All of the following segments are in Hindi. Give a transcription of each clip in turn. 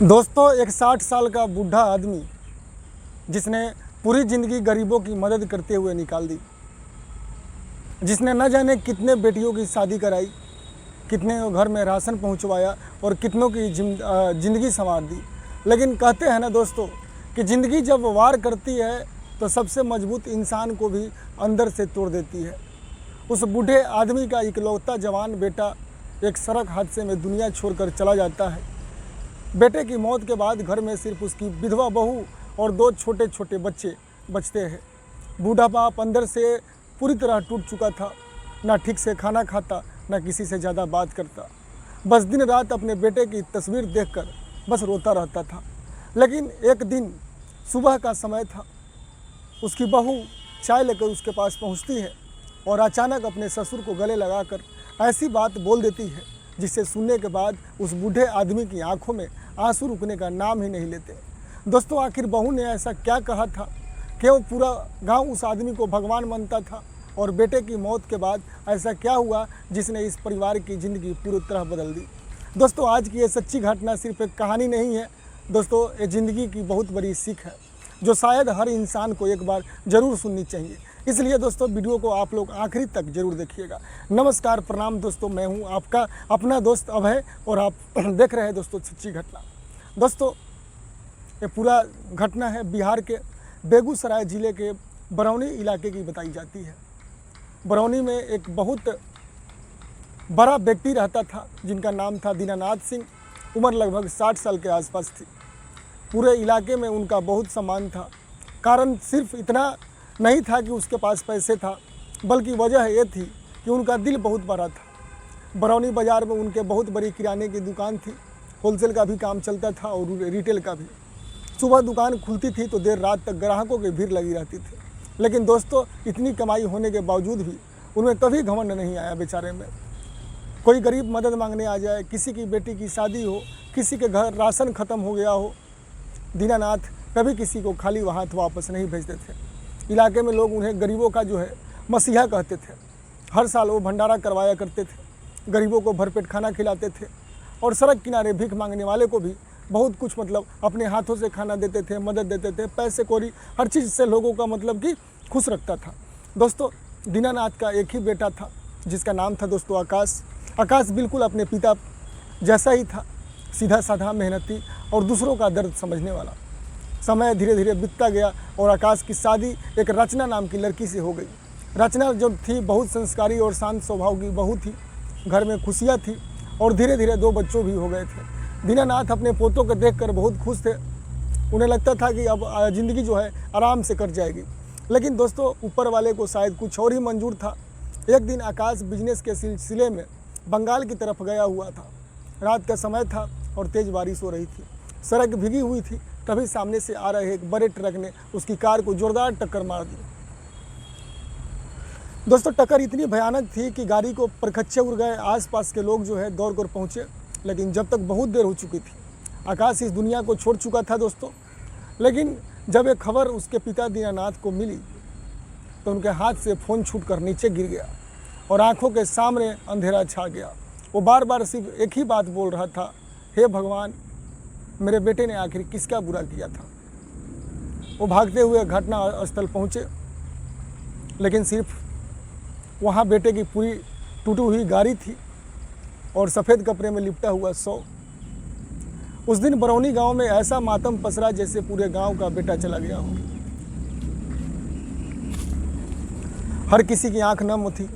दोस्तों, एक 60 साल का बूढ़ा आदमी जिसने पूरी ज़िंदगी गरीबों की मदद करते हुए निकाल दी, जिसने न जाने कितने बेटियों की शादी कराई, कितने घर में राशन पहुंचवाया और कितनों की ज़िंदगी संवार दी। लेकिन कहते हैं ना दोस्तों कि ज़िंदगी जब वार करती है तो सबसे मजबूत इंसान को भी अंदर से तोड़ देती है। उस बूढ़े आदमी का इकलौता जवान बेटा एक सड़क हादसे में दुनिया छोड़कर चला जाता है। बेटे की मौत के बाद घर में सिर्फ उसकी विधवा बहू और 2 छोटे छोटे बच्चे बचते हैं। बूढ़ा बाप अंदर से पूरी तरह टूट चुका था, ना ठीक से खाना खाता, ना किसी से ज़्यादा बात करता। बस दिन रात अपने बेटे की तस्वीर देखकर बस रोता रहता था। लेकिन एक दिन सुबह का समय था, उसकी बहू चाय लेकर उसके पास पहुंचती है और अचानक अपने ससुर को गले लगाकर ऐसी बात बोल देती है जिसे सुनने के बाद उस बूढ़े आदमी की आंखों में आंसू रुकने का नाम ही नहीं लेते। दोस्तों, आखिर बहू ने ऐसा क्या कहा था? क्यों पूरा गांव उस आदमी को भगवान मानता था? और बेटे की मौत के बाद ऐसा क्या हुआ जिसने इस परिवार की ज़िंदगी पूरी तरह बदल दी? दोस्तों, आज की ये सच्ची घटना सिर्फ एक कहानी नहीं है दोस्तों, ये ज़िंदगी की बहुत बड़ी सीख है जो शायद हर इंसान को एक बार ज़रूर सुननी चाहिए। इसलिए दोस्तों, वीडियो को आप लोग आखिरी तक जरूर देखिएगा। नमस्कार, प्रणाम दोस्तों, मैं हूं आपका अपना दोस्त अभय और आप देख रहे हैं दोस्तों सच्ची घटना। दोस्तों, ये पूरा घटना है बिहार के बेगूसराय ज़िले के बरौनी इलाके की बताई जाती है। बरौनी में एक बहुत बड़ा व्यक्ति रहता था जिनका नाम था दीनानाथ सिंह। उम्र लगभग 60 साल के आसपास थी। पूरे इलाके में उनका बहुत सम्मान था। कारण सिर्फ इतना नहीं था कि उसके पास पैसे था, बल्कि वजह ये थी कि उनका दिल बहुत बड़ा था। बरौनी बाज़ार में उनके बहुत बड़ी किराने की दुकान थी। होलसेल का भी काम चलता था और रिटेल का भी। सुबह दुकान खुलती थी तो देर रात तक ग्राहकों की भीड़ लगी रहती थी। लेकिन दोस्तों, इतनी कमाई होने के बावजूद भी उनमें कभी घमंड नहीं आया बेचारे में। कोई गरीब मदद मांगने आ जाए, किसी की बेटी की शादी हो, किसी के घर राशन ख़त्म हो गया हो, दीनानाथ कभी किसी को खाली हाथ वापस नहीं भेजते थे। इलाके में लोग उन्हें गरीबों का जो है मसीहा कहते थे। हर साल वो भंडारा करवाया करते थे, गरीबों को भरपेट खाना खिलाते थे और सड़क किनारे भीख मांगने वाले को भी बहुत कुछ अपने हाथों से खाना देते थे, मदद देते थे। पैसे कौड़ी हर चीज़ से लोगों का कि खुश रखता था। दोस्तों, दीनानाथ का एक ही बेटा था जिसका नाम था दोस्तों आकाश। आकाश बिल्कुल अपने पिता जैसा ही था, सीधा साधा, मेहनती और दूसरों का दर्द समझने वाला। समय धीरे धीरे बीतता गया और आकाश की शादी एक रचना नाम की लड़की से हो गई। रचना जो थी बहुत संस्कारी और शांत स्वभाव की बहू थी। घर में खुशियाँ थी और धीरे धीरे 2 बच्चों भी हो गए थे। दीनानाथ अपने पोतों को देखकर बहुत खुश थे। उन्हें लगता था कि अब ज़िंदगी जो है आराम से कट जाएगी। लेकिन दोस्तों, ऊपर वाले को शायद कुछ और ही मंजूर था। एक दिन आकाश बिजनेस के सिलसिले में बंगाल की तरफ गया हुआ था। रात का समय था और तेज़ बारिश हो रही थी। सड़क भीगी हुई थी। तभी सामने से आ रहे एक बड़े ट्रक ने उसकी कार को जोरदार टक्कर मार दी। दोस्तों, टक्कर इतनी भयानक थी कि गाड़ी को परखच्चे उड़ गए। आसपास के लोग जो है दौड़ कर पहुँचे, लेकिन जब तक बहुत देर हो चुकी थी। आकाश इस दुनिया को छोड़ चुका था दोस्तों। लेकिन जब एक खबर उसके पिता दीनानाथ को मिली तो उनके हाथ से फ़ोन छूटकर नीचे गिर गया और आंखों के सामने अंधेरा छा गया। वो बार बार सिर्फ एक ही बात बोल रहा था, हे भगवान, मेरे बेटे ने आखिर किसका बुरा किया था। वो भागते हुए घटना स्थल पहुँचे, लेकिन सिर्फ वहाँ बेटे की पूरी टूटी हुई गाड़ी थी और सफ़ेद कपड़े में लिपटा हुआ शव। उस दिन बरौनी गांव में ऐसा मातम पसरा जैसे पूरे गांव का बेटा चला गया हो। हर किसी की आंख नम थी।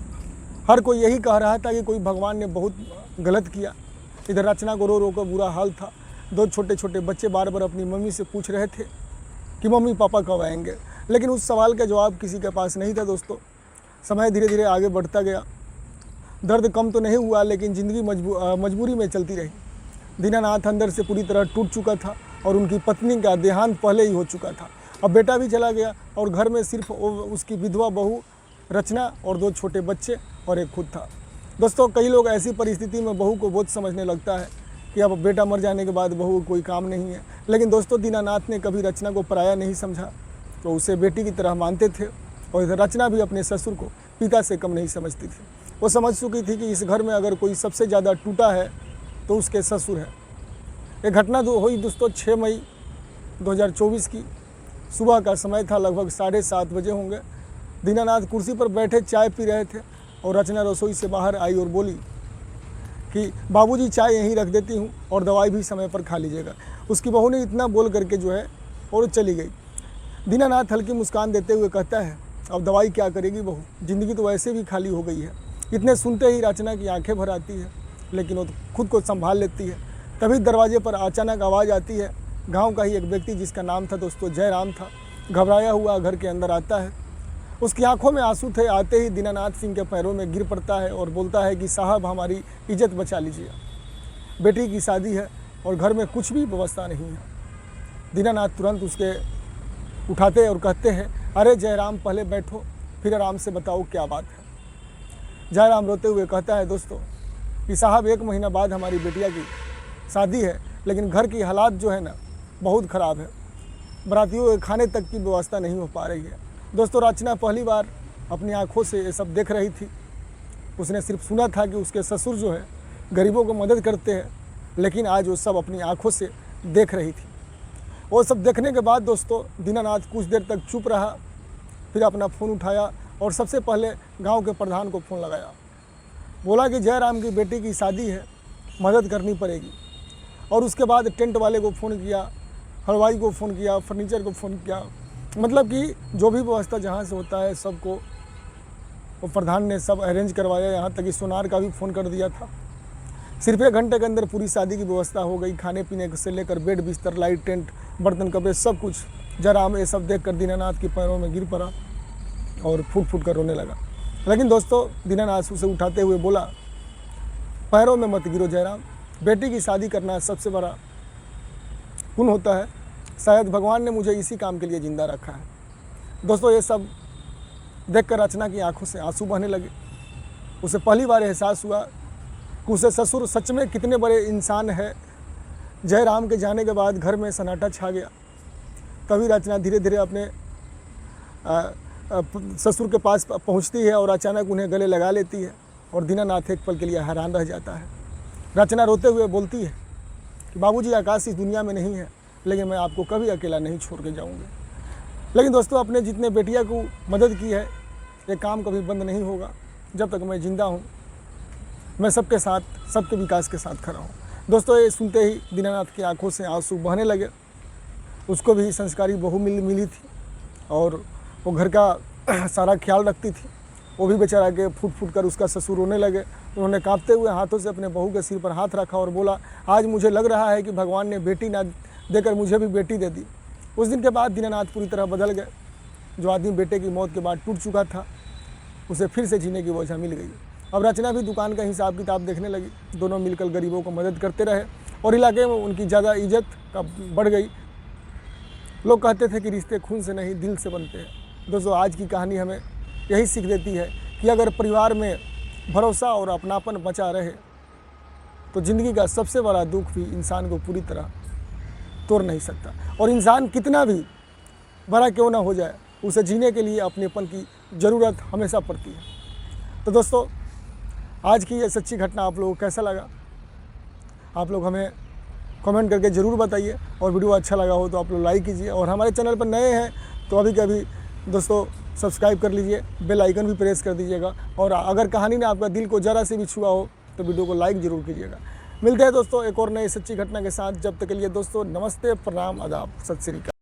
हर कोई यही कह रहा था कि कोई भगवान ने बहुत गलत किया। इधर रचना को रो रो कर बुरा हाल था। 2 छोटे छोटे बच्चे बार बार अपनी मम्मी से पूछ रहे थे कि मम्मी पापा कब आएंगे, लेकिन उस सवाल का जवाब किसी के पास नहीं था। दोस्तों, समय धीरे धीरे आगे बढ़ता गया। दर्द कम तो नहीं हुआ, लेकिन ज़िंदगी मजबूरी में चलती रही। दीनानाथ अंदर से पूरी तरह टूट चुका था और उनकी पत्नी का देहांत पहले ही हो चुका था। अब बेटा भी चला गया और घर में सिर्फ उसकी विधवा बहू रचना और 2 छोटे बच्चे और एक खुद था। दोस्तों, कई लोग ऐसी परिस्थिति में बहू को बहुत समझने लगता है कि अब बेटा मर जाने के बाद बहू कोई काम नहीं है। लेकिन दोस्तों, दीनानाथ ने कभी रचना को पराया नहीं समझा, तो उसे बेटी की तरह मानते थे। और इधर रचना भी अपने ससुर को पिता से कम नहीं समझती थी। वो समझ चुकी थी कि इस घर में अगर कोई सबसे ज़्यादा टूटा है तो उसके ससुर है। ये घटना हुई दोस्तों 6 मई 2024 की सुबह का समय था, लगभग 7:30 बजे होंगे। दीनानाथ कुर्सी पर बैठे चाय पी रहे थे और रचना रसोई से बाहर आई और बोली कि बाबूजी चाय यहीं रख देती हूँ और दवाई भी समय पर खा लीजिएगा। उसकी बहू ने इतना बोल करके जो है और चली गई। दीनानाथ हल्की मुस्कान देते हुए कहता है, अब दवाई क्या करेगी बहू, ज़िंदगी तो वैसे भी खाली हो गई है। इतने सुनते ही रचना की आंखें भर आती है, लेकिन वो खुद को संभाल लेती है। तभी दरवाजे पर अचानक आवाज़ आती है। गांव का ही एक व्यक्ति जिसका नाम था दोस्तों जयराम था, घबराया हुआ घर के अंदर आता है। उसकी आंखों में आंसू थे। आते ही दीनानाथ सिंह के पैरों में गिर पड़ता है और बोलता है कि साहब हमारी इज्जत बचा लीजिए, बेटी की शादी है और घर में कुछ भी व्यवस्था नहीं है। दीनानाथ तुरंत उसके उठाते और कहते हैं, अरे जयराम पहले बैठो, फिर आराम से बताओ क्या बात है। जयराम रोते हुए कहता है दोस्तों कि साहब 1 महीना बाद हमारी बेटिया की शादी है, लेकिन घर की हालात जो है ना बहुत ख़राब है। बारातियों के खाने तक की व्यवस्था नहीं हो पा रही है। दोस्तों रचना पहली बार अपनी आंखों से ये सब देख रही थी। उसने सिर्फ सुना था कि उसके ससुर जो है गरीबों को मदद करते हैं, लेकिन आज वो सब अपनी आंखों से देख रही थी। वो सब देखने के बाद दोस्तों दीनानाथ कुछ देर तक चुप रहा, फिर अपना फ़ोन उठाया और सबसे पहले गांव के प्रधान को फ़ोन लगाया। बोला कि जयराम की बेटी की शादी है, मदद करनी पड़ेगी। और उसके बाद टेंट वाले को फ़ोन किया, हलवाई को फ़ोन किया, फर्नीचर को फ़ोन किया, मतलब कि जो भी व्यवस्था जहाँ से होता है सबको वो प्रधान ने सब अरेंज करवाया। यहाँ तक कि सोनार का भी फ़ोन कर दिया था। सिर्फ 1 घंटे के अंदर पूरी शादी की व्यवस्था हो गई। खाने पीने से लेकर बेड बिस्तर लाइट टेंट बर्तन कपड़े सब कुछ। जयराम ये सब देख कर दीनानाथ के पैरों में गिर पड़ा और फूट फूट कर रोने लगा। लेकिन दोस्तों दीनानाथ उसे उठाते हुए बोला, पैरों में मत गिरो जयराम, बेटी की शादी करना सबसे बड़ा पुण्य होता है। शायद भगवान ने मुझे इसी काम के लिए ज़िंदा रखा है। दोस्तों ये सब देखकर रचना की आंखों से आंसू बहने लगे। उसे पहली बार एहसास हुआ कि उसे ससुर सच में कितने बड़े इंसान है। जयराम के जाने के बाद घर में सन्नाटा छा गया। तभी रचना धीरे धीरे अपने ससुर के पास पहुंचती है और अचानक उन्हें गले लगा लेती है और दीनानाथ एक पल के लिए हैरान रह जाता है। रचना रोते हुए बोलती है कि बाबूजी आकाश इस दुनिया में नहीं है, लेकिन मैं आपको कभी अकेला नहीं छोड़ के जाऊँगी। लेकिन दोस्तों अपने जितने बेटिया को मदद की है ये काम कभी बंद नहीं होगा। जब तक मैं ज़िंदा हूँ मैं सबके साथ, सबके विकास के साथ खड़ा हूँ। दोस्तों ये सुनते ही दीनानाथ की आंखों से आंसू बहने लगे। उसको भी संस्कारी बहू मिली थी और वो घर का सारा ख्याल रखती थी। वो भी बेचारा के फूट फूट कर उसका ससुर रोने लगे। उन्होंने कांपते हुए हाथों से अपने बहू के सिर पर हाथ रखा और बोला, आज मुझे लग रहा है कि भगवान ने बेटी ना देकर मुझे भी बेटी दे दी। उस दिन के बाद दीनानाथ पूरी तरह बदल गए। जो आदमी बेटे की मौत के बाद टूट चुका था उसे फिर से जीने की वजह मिल गई। अब रचना भी दुकान का हिसाब किताब देखने लगी। दोनों मिलकर गरीबों को मदद करते रहे और इलाके में उनकी ज़्यादा इज्जत का बढ़ गई। लोग कहते थे कि रिश्ते खून से नहीं दिल से बनते हैं। दोस्तों आज की कहानी हमें यही सीख देती है कि अगर परिवार में भरोसा और अपनापन बचा रहे तो ज़िंदगी का सबसे बड़ा दुख भी इंसान को पूरी तरह तोड़ नहीं सकता। और इंसान कितना भी बड़ा क्यों ना हो जाए, उसे जीने के लिए अपनेपन की ज़रूरत हमेशा पड़ती है। तो दोस्तों आज की ये सच्ची घटना आप लोगों को कैसा लगा, आप लोग हमें कमेंट करके ज़रूर बताइए। और वीडियो अच्छा लगा हो तो आप लोग लाइक कीजिए। और हमारे चैनल पर नए हैं तो अभी के अभी दोस्तों सब्सक्राइब कर लीजिए, बेल आइकन भी प्रेस कर दीजिएगा। और अगर कहानी ने आपका दिल को ज़रा से भी छुआ हो तो वीडियो को लाइक ज़रूर कीजिएगा। मिलते हैं दोस्तों एक और नई सच्ची घटना के साथ। जब तक के लिए दोस्तों नमस्ते, प्रणाम, आदाब, सत श्री अकाल।